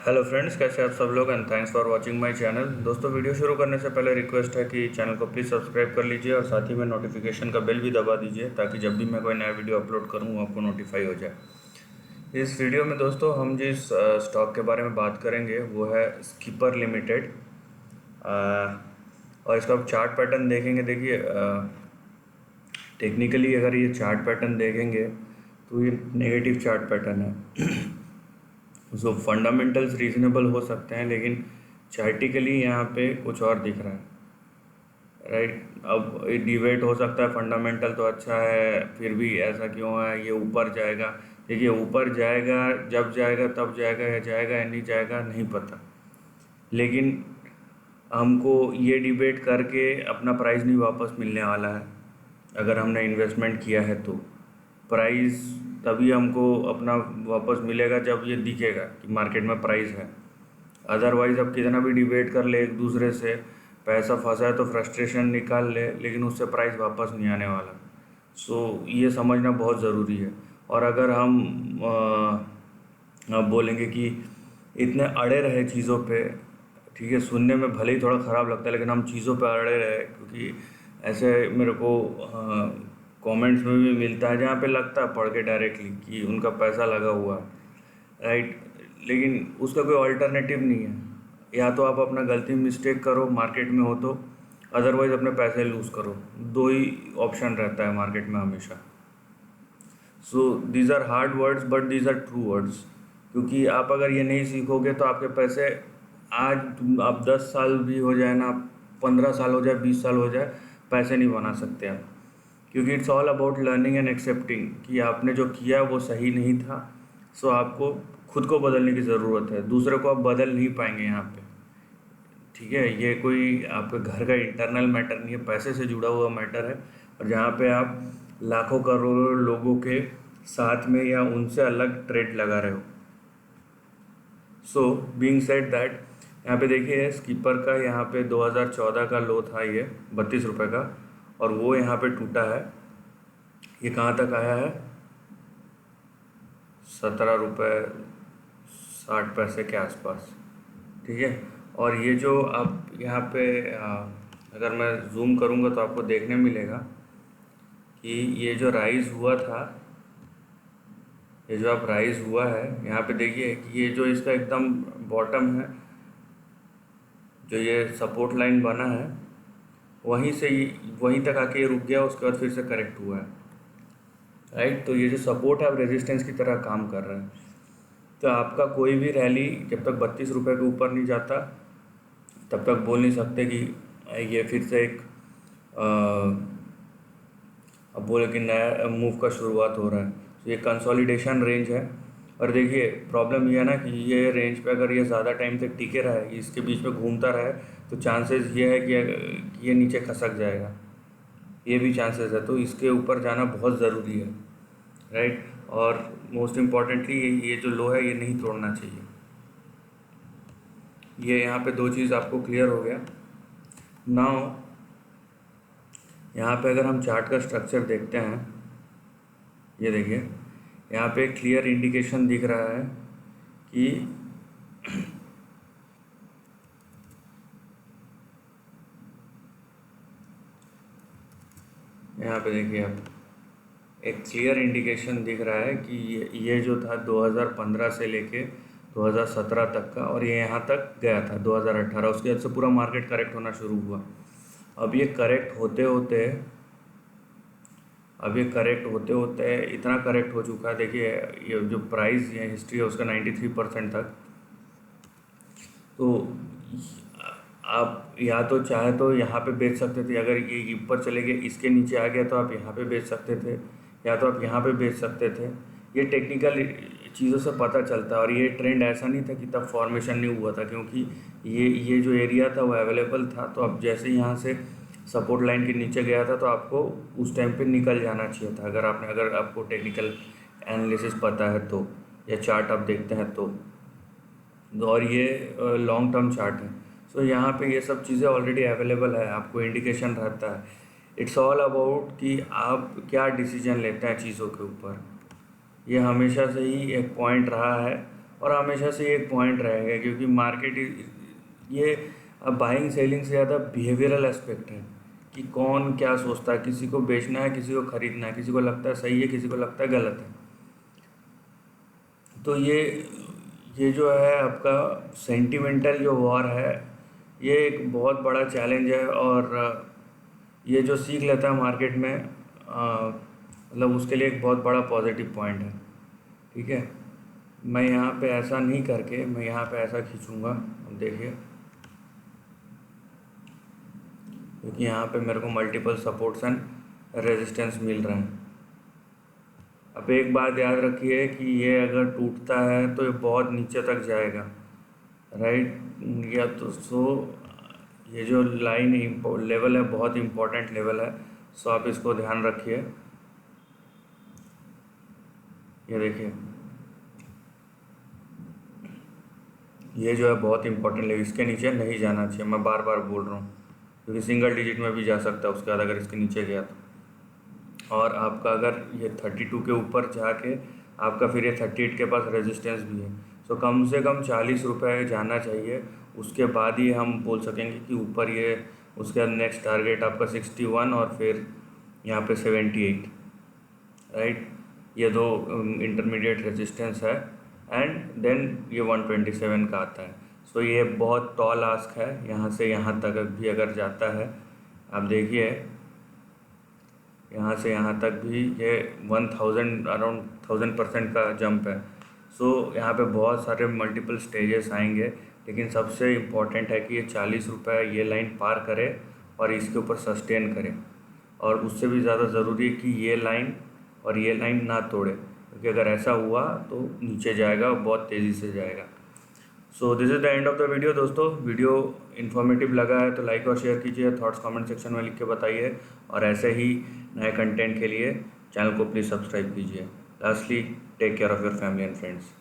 Hello friends, कैसे आप सब लोग। And thanks for watching my channel. दोस्तों, वीडियो शुरू करने से पहले रिक्वेस्ट है कि चैनल को प्लीज़ सब्सक्राइब कर लीजिए और साथ ही में नोटिफिकेशन का बेल भी दबा दीजिए ताकि जब भी मैं कोई नया वीडियो अपलोड करूँ वो आपको नोटिफाई हो जाए। इस वीडियो में दोस्तों हम जिस स्टॉक के बारे में बात करेंगे वो है स्कीपर लिमिटेड। और इसका आप चार्ट पैटर्न देखेंगे। देखिए, टेक्निकली अगर ये चार्ट पैटर्न देखेंगे तो ये नेगेटिव चार्ट पैटर्न है। सो फंडामेंटल्स रीजनेबल हो सकते हैं, लेकिन चार्टिकली यहाँ पे कुछ और दिख रहा है, राइट। अब डिबेट हो सकता है, फंडामेंटल तो अच्छा है फिर भी ऐसा क्यों है, ये ऊपर जाएगा। देखिए, ऊपर जाएगा, जब जाएगा तब जाएगा या नहीं जाएगा नहीं पता, लेकिन हमको ये डिबेट करके अपना प्राइस नहीं वापस मिलने वाला है। अगर हमने इन्वेस्टमेंट किया है तो प्राइस तभी हमको अपना वापस मिलेगा जब ये दिखेगा कि मार्केट में प्राइस है। अदरवाइज़ अब कितना भी डिबेट कर ले एक दूसरे से, पैसा फंसा है तो फ्रस्ट्रेशन निकाल ले, लेकिन उससे प्राइस वापस नहीं आने वाला। सो ये समझना बहुत ज़रूरी है। और अगर हम अब बोलेंगे कि इतने अड़े रहे चीज़ों पे, ठीक है, सुनने में भले ही थोड़ा ख़राब लगता है लेकिन हम चीज़ों पे अड़े रहे, क्योंकि ऐसे मेरे को कमेंट्स में भी मिलता है जहाँ पे लगता है पढ़ के डायरेक्टली कि उनका पैसा लगा हुआ है, राइट। लेकिन उसका कोई अल्टरनेटिव नहीं है। या तो आप अपना गलती मिस्टेक करो मार्केट में हो तो, अदरवाइज़ अपने पैसे लूज़ करो। दो ही ऑप्शन रहता है मार्केट में हमेशा। So these are hard words but these are true words, क्योंकि आप अगर ये नहीं सीखोगे तो आपके पैसे आज आप 10 साल भी हो जाए ना, 15 साल हो जाए, 20 साल हो जाए, पैसे नहीं बना सकते आप। क्योंकि it's all about learning and accepting कि आपने जो किया वो सही नहीं था। सो आपको खुद को बदलने की ज़रूरत है, दूसरे को आप बदल नहीं पाएंगे यहाँ पे, ठीक है। ये कोई आपके घर का इंटरनल मैटर नहीं है, पैसे से जुड़ा हुआ मैटर है। और जहाँ पे आप लाखों करोड़ों लोगों के साथ में या उनसे अलग ट्रेड लगा रहे हो। सो बीइंग सेड दैट, यहाँ पे देखिए स्कीपर का यहाँ पे 2014 का लो था ये 32 रुपये का, और वो यहाँ पे टूटा है। ये कहाँ तक आया है, 17 रुपये 60 पैसे के आसपास, ठीक है। और ये जो आप यहाँ पे अगर मैं जूम करूँगा तो आपको देखने मिलेगा कि ये जो राइज़ हुआ था, ये जो आप राइज़ हुआ है यहाँ पे देखिए कि ये जो इसका एकदम बॉटम है, जो ये सपोर्ट लाइन बना है, वहीं से वहीं तक आके ये रुक गया, उसके बाद फिर से करेक्ट हुआ है, राइट। तो ये जो सपोर्ट है अब रेजिस्टेंस की तरह काम कर रहा है। तो आपका कोई भी रैली जब तक 32 रुपये के ऊपर नहीं जाता तब तक बोल नहीं सकते कि ये फिर से एक अब बोले कि नया मूव का शुरुआत हो रहा है। तो ये कंसोलिडेशन रेंज है। और देखिए प्रॉब्लम ये है ना कि ये रेंज पे अगर ये ज़्यादा टाइम तक टिके रहा है, इसके बीच में घूमता रहे, तो चांसेस ये है कि ये नीचे खसक जाएगा, ये भी चांसेस है। तो इसके ऊपर जाना बहुत ज़रूरी है, राइट। और मोस्ट इम्पॉर्टेंटली ये जो लो है ये नहीं तोड़ना चाहिए। ये यहाँ पे दो चीज़ आपको क्लियर हो गया। नाउ यहाँ पे अगर हम चार्ट का स्ट्रक्चर देखते हैं, ये देखिए यहाँ पे क्लियर इंडिकेशन दिख रहा है कि यहाँ पे देखिए आप एक क्लियर इंडिकेशन दिख रहा है कि ये जो था 2015 से लेके 2017 तक का, और ये यहाँ तक गया था 2018, उसके बाद से पूरा मार्केट करेक्ट होना शुरू हुआ। अब ये करेक्ट होते होते इतना करेक्ट हो चुका है। देखिए ये जो प्राइस ये हिस्ट्री है उसका 93% तक। तो आप या तो चाहे तो यहाँ पे बेच सकते थे, अगर ये ऊपर चले गए इसके नीचे आ गया तो आप यहाँ पे बेच सकते थे, या तो आप यहाँ पे बेच सकते थे। ये टेक्निकल चीज़ों से पता चलता है। और ये ट्रेंड ऐसा नहीं था कि तब फॉर्मेशन नहीं हुआ था, क्योंकि ये जो एरिया था वो अवेलेबल था। तो अब जैसे यहाँ से सपोर्ट लाइन के नीचे गया था तो आपको उस टाइम पे निकल जाना चाहिए था, अगर आपको टेक्निकल एनालिसिस पता है तो, या चार्ट आप देखते हैं तो। और ये लॉन्ग टर्म चार्ट है। सो यहाँ पे ये सब चीज़ें ऑलरेडी अवेलेबल है, आपको इंडिकेशन रहता है। इट्स ऑल अबाउट कि आप क्या डिसीजन लेते हैं चीज़ों के ऊपर। ये हमेशा से ही एक पॉइंट रहा है, और हमेशा से एक पॉइंट रहेगा, क्योंकि मार्केट ये अब बाइंग सेलिंग से ज़्यादा बिहेवियरल एस्पेक्ट है कि कौन क्या सोचता है। किसी को बेचना है, किसी को ख़रीदना है, किसी को लगता है सही है, किसी को लगता है गलत है। तो ये जो है आपका सेंटिमेंटल जो वॉर है, ये एक बहुत बड़ा चैलेंज है। और ये जो सीख लेता है मार्केट में, मतलब उसके लिए एक बहुत बड़ा पॉजिटिव पॉइंट है। ठीक है, मैं यहाँ पे ऐसा नहीं करके मैं यहाँ पे ऐसा खींचूँगा। अब देखिए, क्योंकि यहाँ पे मेरे को मल्टीपल सपोर्ट्स एंड रेजिस्टेंस मिल रहे हैं। अब एक बात याद रखिए कि ये अगर टूटता है तो ये बहुत नीचे तक जाएगा, राइट। या तो ये जो लाइन लेवल है बहुत इम्पोर्टेंट लेवल है, सो आप इसको ध्यान रखिए। ये देखिए, ये जो है बहुत इंपॉर्टेंट लेवल, इसके नीचे नहीं जाना चाहिए। मैं बार बार बोल रहा हूँ, क्योंकि सिंगल डिजिट में भी जा सकता है उसके बाद अगर इसके नीचे गया तो। और आपका अगर ये 32 के ऊपर जाके आपका फिर ये 38 के पास रेजिस्टेंस भी है, सो कम से कम 40 रुपये जाना चाहिए। उसके बाद ही हम बोल सकेंगे कि ऊपर ये, उसके बाद नेक्स्ट टारगेट आपका 61 और फिर यहाँ पे 78, राइट। ये दो इंटरमीडिएट रेजिस्टेंस है, एंड देन ये 127 का आता है। सो ये बहुत टॉल आस्क है। यहाँ से यहाँ तक भी अगर जाता है, आप देखिए यहाँ से यहाँ तक भी ये 1000 अराउंड 1000% का जंप है। सो यहाँ पे बहुत सारे मल्टीपल स्टेजेस आएंगे, लेकिन सबसे इम्पॉर्टेंट है कि ये 40 रुपये ये लाइन पार करे और इसके ऊपर सस्टेन करे। और उससे भी ज़्यादा ज़रूरी है कि ये लाइन और ये लाइन ना तोड़े, क्योंकि अगर ऐसा हुआ तो नीचे जाएगा, बहुत तेज़ी से जाएगा। So this is the end of the video दोस्तों। वीडियो इन्फॉर्मेटिव लगा है तो लाइक और शेयर कीजिए, थॉट्स कमेंट सेक्शन में लिख के बताइए, और ऐसे ही नए कंटेंट के लिए चैनल को प्लीज़ सब्सक्राइब कीजिए। Lastly, take care of your family and friends.